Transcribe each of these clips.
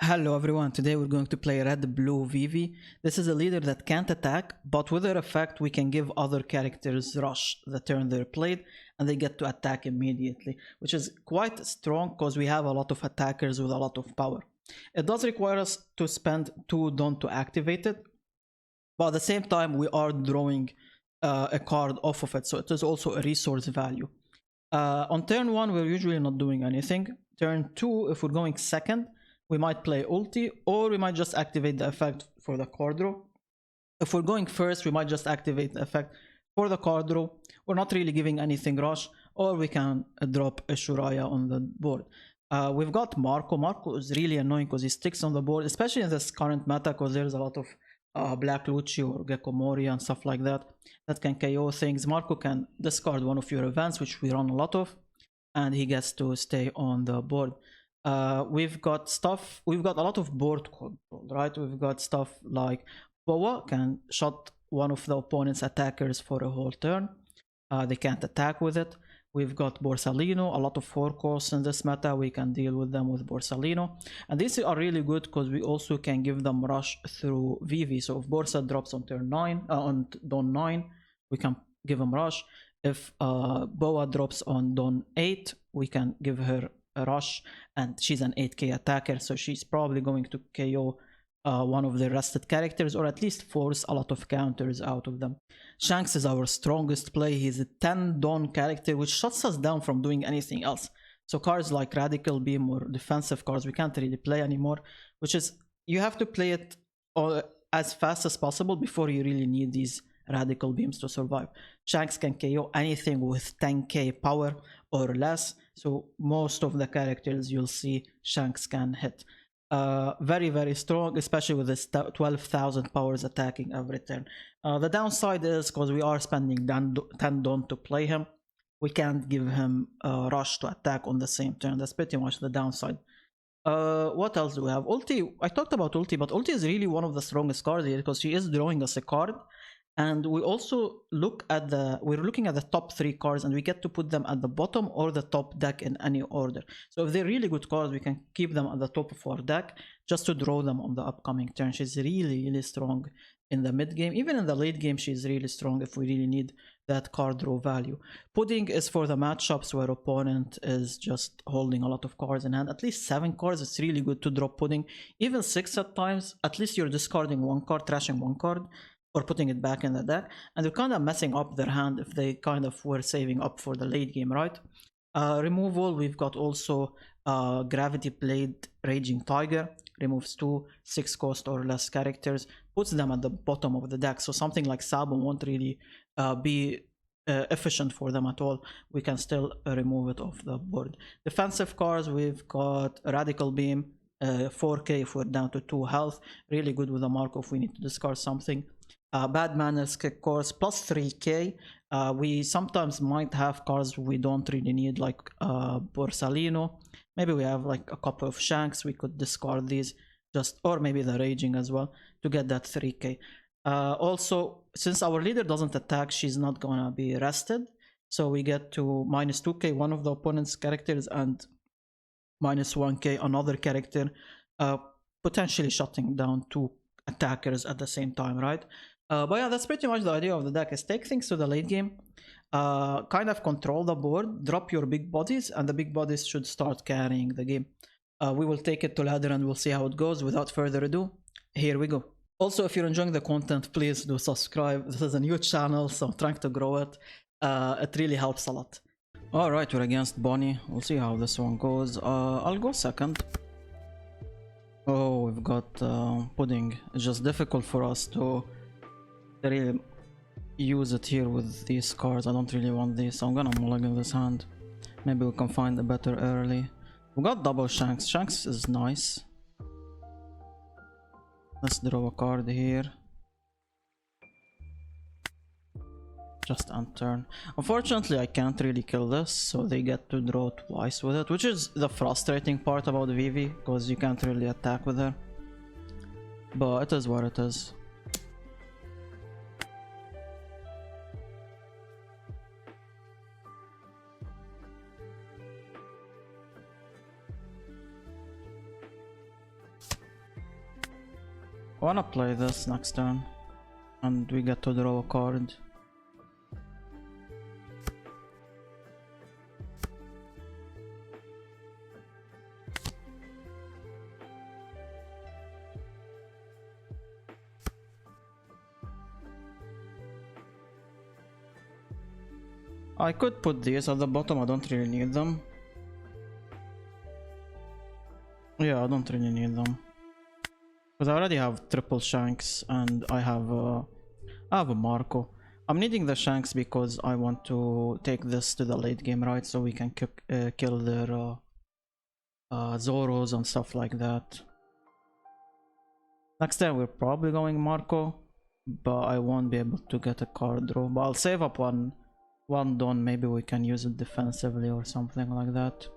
Hello everyone, today we're going to play Red Blue Vivi. This is a leader that can't attack, but with her effect we can give other characters rush the turn they're played and they get to attack immediately, which is quite strong because we have a lot of attackers with a lot of power. It does require us to spend 2 Dawn to activate it, but at the same time we are drawing a card off of it, so it is also a resource value. On turn 1 we're usually not doing anything. Turn 2, if we're going second, we might play ulti, or we might just activate the effect for the card draw. If we're going first, we might just activate the effect for the card draw. We're not really giving anything rush, or we can drop a Shuraya on the board. We've got Marco. Marco is really annoying because he sticks on the board, especially in this current meta, because there's a lot of Black Lucio or Gecko Moria and stuff like that that can KO things. Marco can discard one of your events, which we run a lot of, and he gets to stay on the board. We've got a lot of board control, right? We've got stuff like Boa can shot one of the opponent's attackers for a whole turn. They can't attack with it. We've got Borsalino, a lot of 4 costs in this meta. We can deal with them with Borsalino. And these are really good because we also can give them rush through Vivi. So if Borsa drops on turn 9, on Dawn 9, we can give him rush. If Boa drops on Dawn 8, we can give her a rush, and she's an 8k attacker, so she's probably going to KO one of the rested characters, or at least force a lot of counters out of them. Shanks is our strongest play. He's a 10 Dawn character, which shuts us down from doing anything else. So cards like Radical Beam or defensive cards we can't really play anymore, which is, you have to play it as fast as possible before you really need these Radical Beams to survive. Shanks can KO anything with 10k power or less, so most of the characters you'll see Shanks can hit. Very, very strong, especially with this 12,000 powers attacking every turn. The downside is, because we are spending 10 Dawn to play him, we can't give him a rush to attack on the same turn. That's pretty much the downside. What else do we have? Ulti, I talked about Ulti, but Ulti is really one of the strongest cards here because she is drawing us a card. And we also we're looking at the top 3 cards, and we get to put them at the bottom or the top deck in any order. So if they're really good cards, we can keep them at the top of our deck just to draw them on the upcoming turn. She's really, really strong in the mid game. Even in the late game, she's really strong if we really need that card draw value. Pudding is for the matchups where opponent is just holding a lot of cards in hand. At least 7 cards, it's really good to drop Pudding. Even 6 at times, at least you're discarding 1 card, trashing 1 card, or putting it back in the deck, and they're kind of messing up their hand if they kind of were saving up for the late game, right? Removal, we've got also Gravity Blade Raging Tiger, removes 2 6 cost or less characters, puts them at the bottom of the deck, so something like Sabo won't really be efficient for them at all. We can still remove it off the board. Defensive cards, we've got Radical Beam, 4k if we're down to 2 health, really good with a Marco if we need to discard something. Bad Manners Kick course plus 3k. We sometimes might have cards we don't really need, like Borsalino. Maybe we have like a couple of Shanks, we could discard these, just, or maybe the Raging as well, to get that 3k. Also, since our leader doesn't attack, she's not gonna be rested, so we get to minus 2k one of the opponent's characters and minus 1k another character, potentially shutting down 2 attackers at the same time, right? But yeah, that's pretty much the idea of the deck, is take things to the late game, kind of control the board, drop your big bodies, and the big bodies should start carrying the game. We will take it to ladder and we'll see how it goes. Without further ado, here we go. Also, if you're enjoying the content, please do subscribe. This is a new channel, so I'm trying to grow it. It really helps a lot. Alright, we're against Bonnie. We'll see how this one goes. I'll go second. Oh, we've got Pudding. It's just difficult for us to really use it here with these cards. I don't really want these, so I'm gonna mulligan this hand. Maybe we can find a better early. We got double Shanks. Shanks is nice. Let's draw a card here. Just end turn. Unfortunately, I can't really kill this, so they get to draw twice with it, which is the frustrating part about Vivi, because you can't really attack with her. But it is what it is. I wanna play this next turn. And we get to draw a card. I could put these at the bottom, I don't really need them. Yeah, I don't really need them. Because I already have triple shanks and I have a Marco. I'm needing the shanks because I want to take this to the late game, right? So we can kill their Zoros and stuff like that. Next time we're probably going Marco, but I won't be able to get a card draw. But I'll save up one Dawn, maybe we can use it defensively or something like that.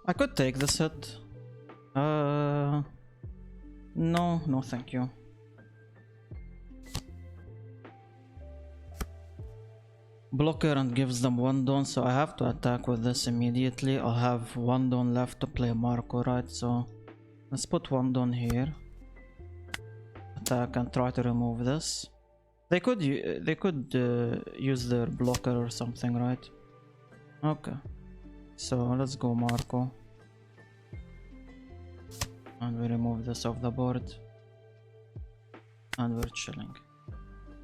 I could take this hit. No, thank you. Blocker and gives them 1 Dawn, so I have to attack with this immediately. I'll have 1 Dawn left to play Marco, right? So let's put 1 Dawn here. Attack and try to remove this. They could use their blocker or something, right? Okay. So let's go Marco. And we remove this off the board. And we're chilling.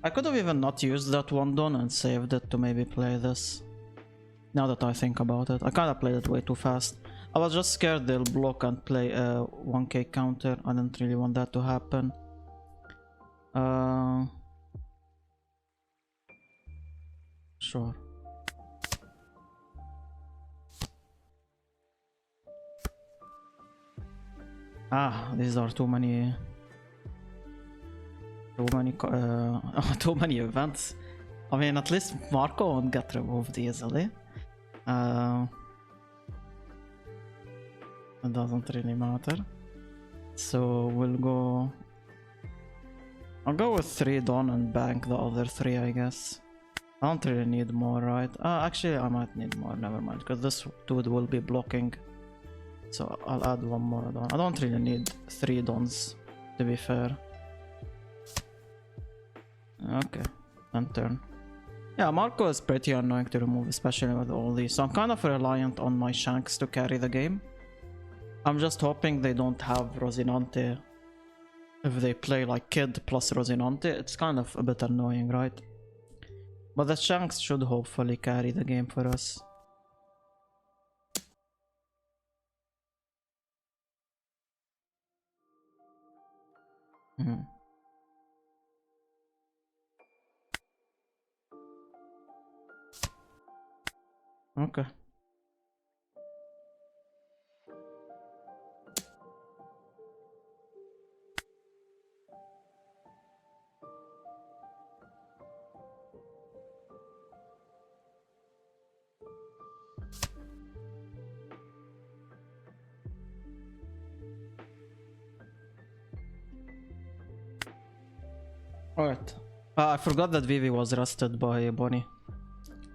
I could have even not used that 1 Dawn and saved it to maybe play this. Now that I think about it. I kinda played it way too fast. I was just scared they'll block and play a 1k counter. I didn't really want that to happen. Sure. These are too many too many events. I mean, at least Marco won't get removed easily. It doesn't really matter. So we'll go... I'll go with 3 Dawn and bank the other 3, I guess. I don't really need more, right? Actually, I might need more, never mind, because this dude will be blocking. So I'll add 1 more Dawn. I don't really need 3 Dawns, to be fair. Okay, end turn. Yeah, Marco is pretty annoying to remove, especially with all these. So I'm kind of reliant on my shanks to carry the game. I'm just hoping they don't have Rosinante. If they play like Kid plus Rosinante, it's kind of a bit annoying, right? But the shanks should hopefully carry the game for us. Okay. Alright. I forgot that Vivi was arrested by Bonnie.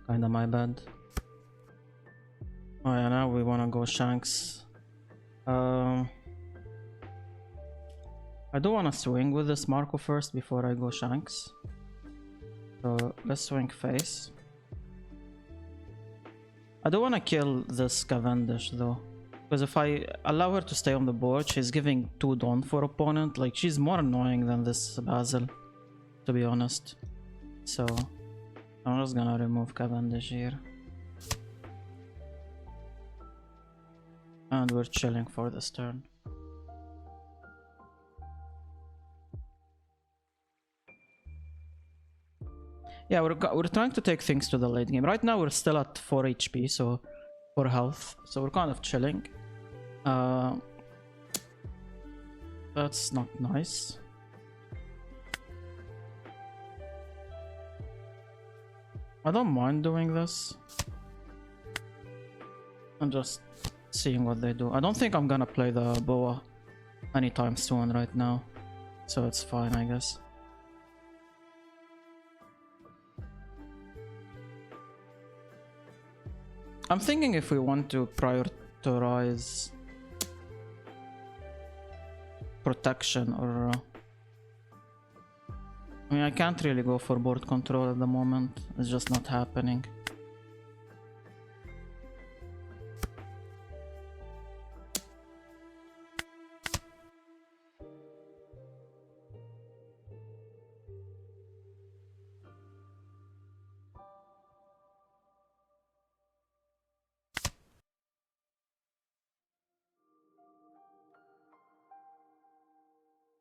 Kinda my bad. Oh yeah, now we wanna go Shanks. I do wanna swing with this Marco first before I go Shanks. So let's swing face. I do wanna kill this Cavendish though. Because if I allow her to stay on the board, she's giving 2 Dawn for opponent. Like, she's more annoying than this Basil, to be honest. So I'm just gonna remove Cavendish here. And we're chilling for this turn. Yeah, we're trying to take things to the late game. Right now we're still at 4 HP, so 4 health. So we're kind of chilling. That's not nice. I don't mind doing this. I'm just seeing what they do. I don't think I'm gonna play the Boa anytime soon right now. So it's fine, I guess. I'm thinking if we want to prioritize protection or... I mean, I can't really go for board control at the moment. It's just not happening.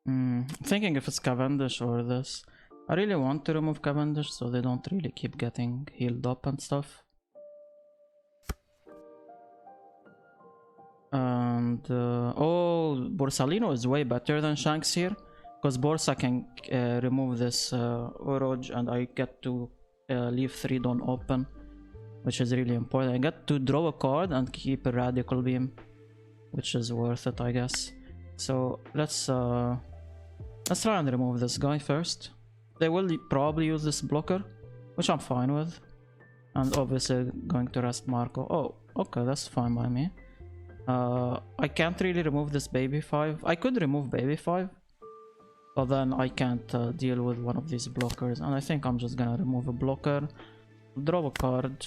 I'm thinking if it's Cavendish or this. I really want to remove Cavendish so they don't really keep getting healed up and stuff. And oh, Borsalino is way better than Shanks here, because Borsa can remove this Oroge and I get to leave 3 Dawn open, which is really important. I get to draw a card and keep a Radical Beam, which is worth it, I guess. So let's try and remove this guy first. They will probably use this blocker, which I'm fine with. And obviously going to rest Marco. Oh, okay, that's fine by me. I can't really remove this Baby 5. I could remove Baby 5, but then I can't deal with one of these blockers. And I think I'm just gonna remove a blocker, draw a card,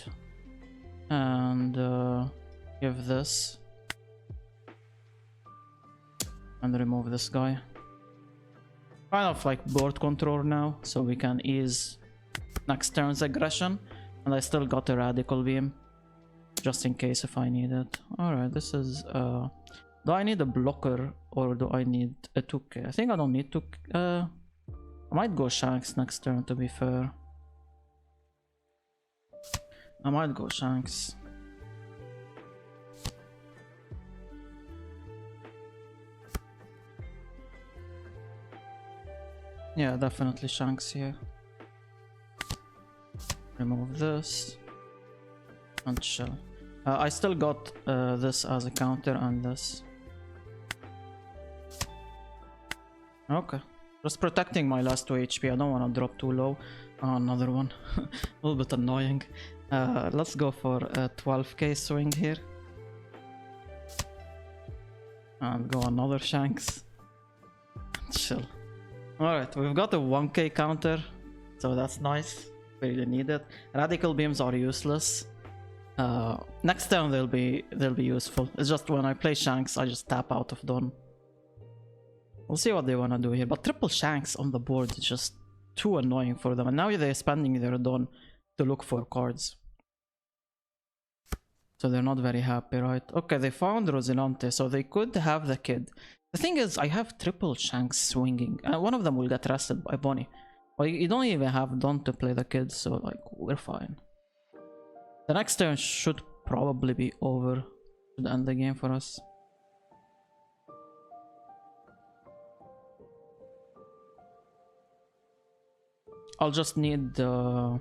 and give this. And remove this guy. Kind of like board control now, so we can ease next turn's aggression. And I still got a Radical Beam, just in case if I need it. Alright, this is... do I need a blocker or do I need a 2k? I think I don't need to... I might go Shanks next turn, to be fair. I might go Shanks. Yeah, definitely Shanks here. Remove this. And chill. I still got this as a counter and this. Okay. Just protecting my last 2 HP. I don't want to drop too low. Oh, another one. A little bit annoying. Let's go for a 12k swing here. And go another Shanks. Chill. Alright, we've got a 1k counter, so that's nice. We really need it. Radical Beams are useless. Next turn they'll be useful. It's just when I play Shanks, I just tap out of Dawn. We'll see what they wanna do here. But triple Shanks on the board is just too annoying for them. And now they're spending their Dawn to look for cards. So they're not very happy, right? Okay, they found Rosinante, so they could have the kid. The thing is, I have triple Shanks swinging, and one of them will get rested by Bonnie. Well, you don't even have Dawn to play the kid, so like, we're fine. The next turn should probably be over. Should end the game for us. I'll just need the...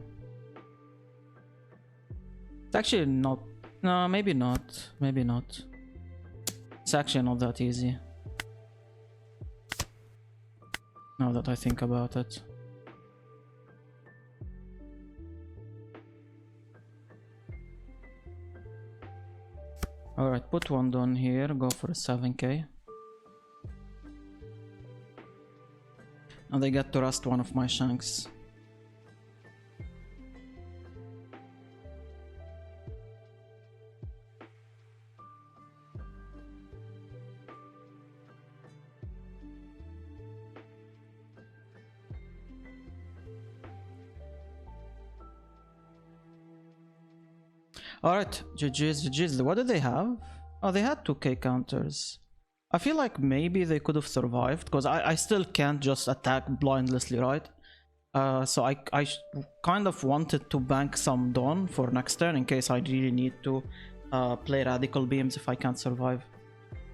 It's actually not... No, maybe not. Maybe not. It's actually not that easy. Now that I think about it. Alright, put one Dawn here, go for a 7k. And they get to rest one of my Shanks. Alright, GG's. What did they have? Oh, they had 2k counters. I feel like maybe they could have survived, because I still can't just attack blindlessly, right? So I kind of wanted to bank some Dawn for next turn in case I really need to play Radical Beams if I can't survive.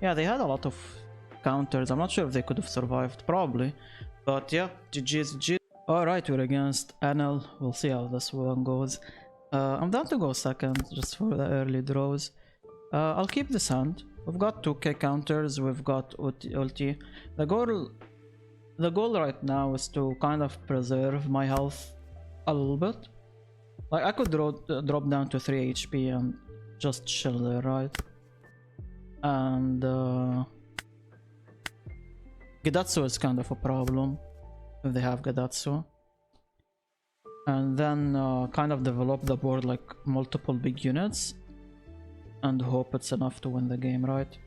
Yeah, they had a lot of counters. I'm not sure if they could have survived, probably. But yeah, GG's. Alright, we're against NL. We'll see how this one goes. I'm down to go second, just for the early draws. I'll keep this hand. We've got 2k counters, we've got ulti. The goal right now is to kind of preserve my health a little bit. Like, I could drop down to 3 HP and just chill there, right? And Gedatsu is kind of a problem if they have Gedatsu. And then kind of develop the board like multiple big units and hope it's enough to win the game, right?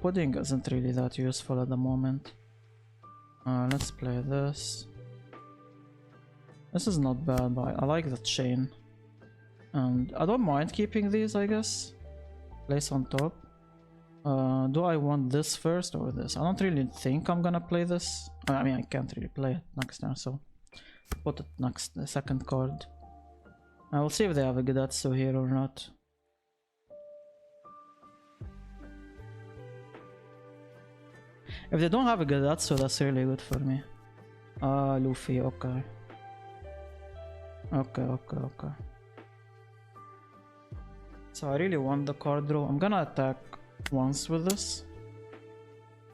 Pudding isn't really that useful at the moment. Let's play this. This is not bad, but I like the chain. And I don't mind keeping these, I guess. Place on top. Do I want this first or this? I don't really think I'm gonna play this. I mean, I can't really play it next turn, so put it next, the second card. I will see if they have a Gedatsu here or not. If they don't have a Gedatsu, that's really good for me. Luffy, okay. Okay. So I really want the card draw. I'm gonna attack once with this.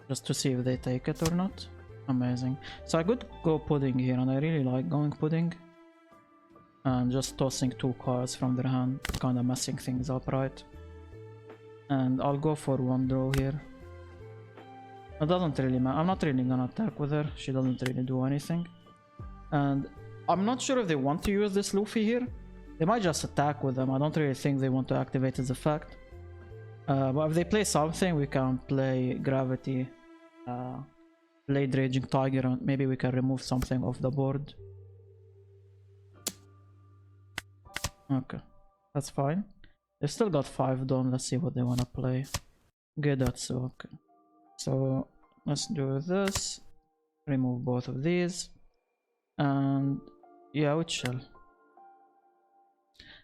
Just to see if they take it or not. Amazing. So I could go Pudding here, and I really like going Pudding. And just tossing 2 cards from their hand, kinda messing things up, right? And I'll go for 1 draw here. It doesn't really matter. I'm not really gonna attack with her. She doesn't really do anything. And I'm not sure if they want to use this Luffy here. They might just attack with them. I don't really think they want to activate his effect. But if they play something, we can play Gravity, Blade Raging Tiger, and maybe we can remove something off the board. Okay, that's fine. They've still got 5 done. Let's see what they want to play. Gedatsu, okay. So let's do this. Remove both of these. And yeah, we chill.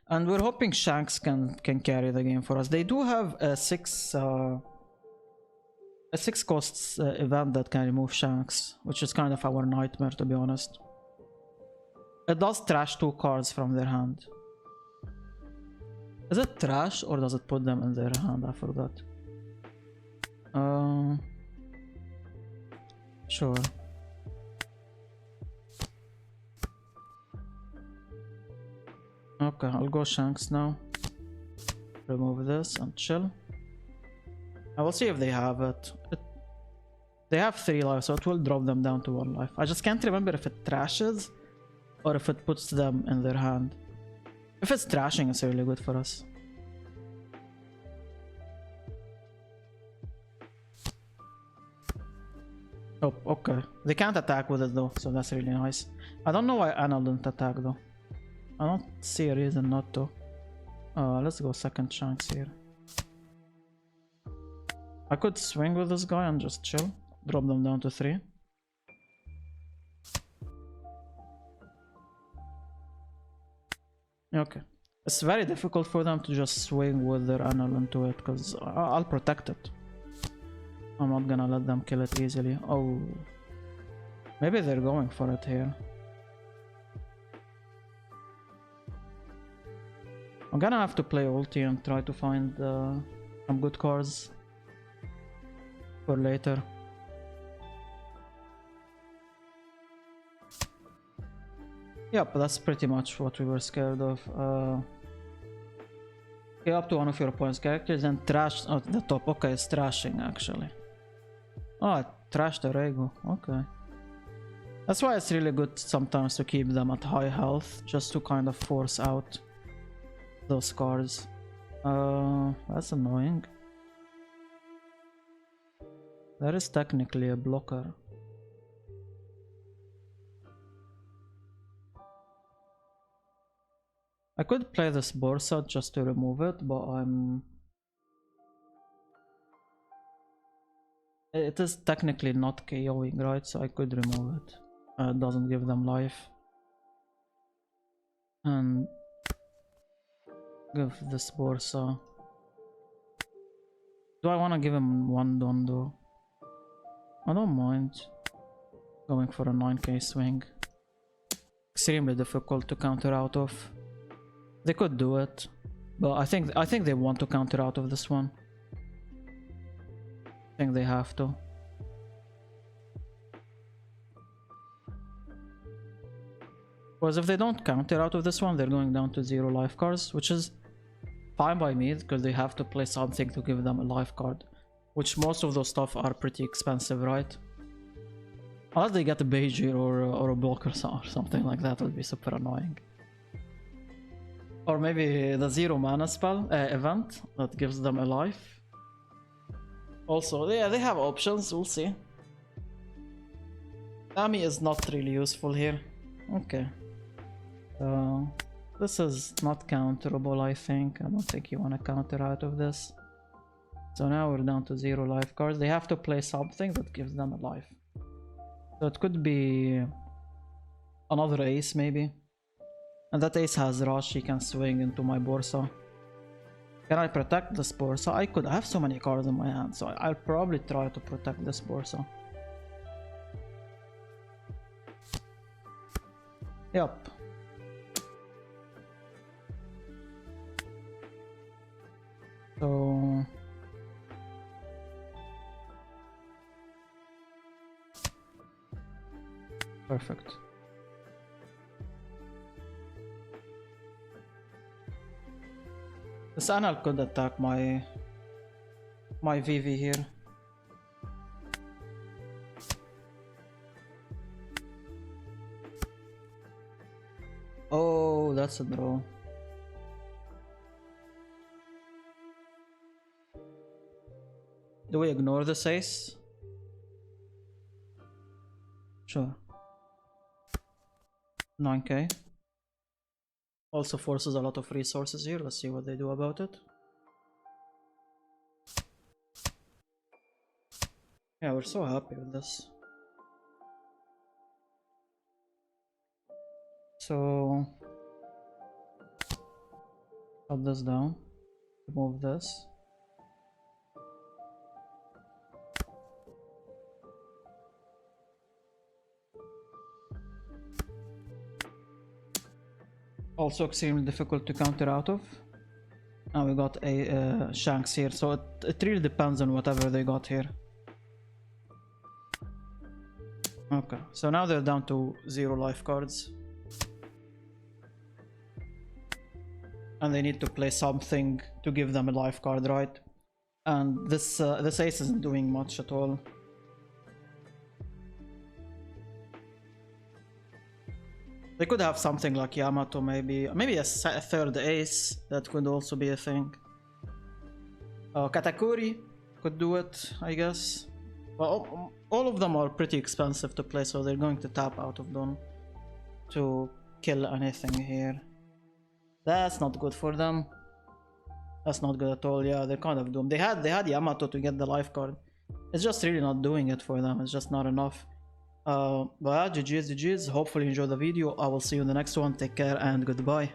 And we're hoping Shanks can carry the game for us. They do have a 6 costs event that can remove Shanks, which is kind of our nightmare, to be honest. It does trash 2 cards from their hand. Is it trash or does it put them in their hand? I forgot. Sure. Okay, I'll go Shanks now. Remove this and chill. I will see if they have it. They have 3 lives, so it will drop them down to 1 life. I just can't remember if it trashes or if it puts them in their hand. If it's trashing, it's really good for us. Oh, okay. They can't attack with it though, so that's really nice. I don't know why Anna didn't attack though. I don't see a reason not to. Let's go second Shanks here. I could swing with this guy and just chill. Drop them down to 3. Okay. It's very difficult for them to just swing with their Anal into it, because I'll protect it. I'm not gonna let them kill it easily. Oh. Maybe they're going for it here. I'm gonna have to play ulti and try to find some good cards for later. Yep, that's pretty much what we were scared of. Okay, up to one of your opponent's characters and trash at the top. Okay, it's trashing actually. Oh, it trashed the Rego. Okay. That's why it's really good sometimes to keep them at high health, just to kind of force out those cards. That's annoying. That is technically a blocker. I could play this Borsa just to remove it, but it is technically not KOing, right? So I could remove it. It doesn't give them life. And give this Borsa. Do I want to give him 1 Dondo? I don't mind going for a 9k swing. Extremely difficult to counter out of. They could do it, but I think they want to counter out of this one. I think they have to. Because if they don't counter out of this one, they're going down to 0 life cards, which is fine by me because they have to play something to give them a life card, which most of those stuff are pretty expensive, right? Unless they get a Beijir or a blocker or something like that, would be super annoying. Or maybe the 0 mana spell event that gives them a life. Also, yeah, they have options, we'll see. Nami is not really useful here. Okay. This is not counterable, I think. I don't think you want to counter out of this. So now we're down to 0 life cards. They have to play something that gives them a life. So it could be another ace, maybe. And that ace has rush, he can swing into my Borsa. Can I protect this Borsa? I could have so many cards in my hand, so I'll probably try to protect this Borsa. Yep. So... perfect. The Sanal could attack my Vivi here. Oh, that's a draw. Do we ignore this ace? Sure. 9k. Also forces a lot of resources here. Let's see what they do about it. Yeah, we're so happy with this. So... shut this down. Remove this. Also extremely difficult to counter out of. Now we got a Shanks here, so it really depends on whatever they got here. Okay, so now they're down to 0 life cards. And they need to play something to give them a life card, right? And this ace isn't doing much at all. They could have something like Yamato, maybe a third ace. That could also be a thing. Katakuri could do it, I guess. Well, all of them are pretty expensive to play, so they're going to tap out of them to kill anything here. That's not good for them. That's not good at all. Yeah, they're kind of doomed. They had Yamato to get the life card. It's just really not doing it for them. It's just not enough. But yeah, GG's. Hopefully you enjoyed the video. I will see you in the next one. Take care and goodbye.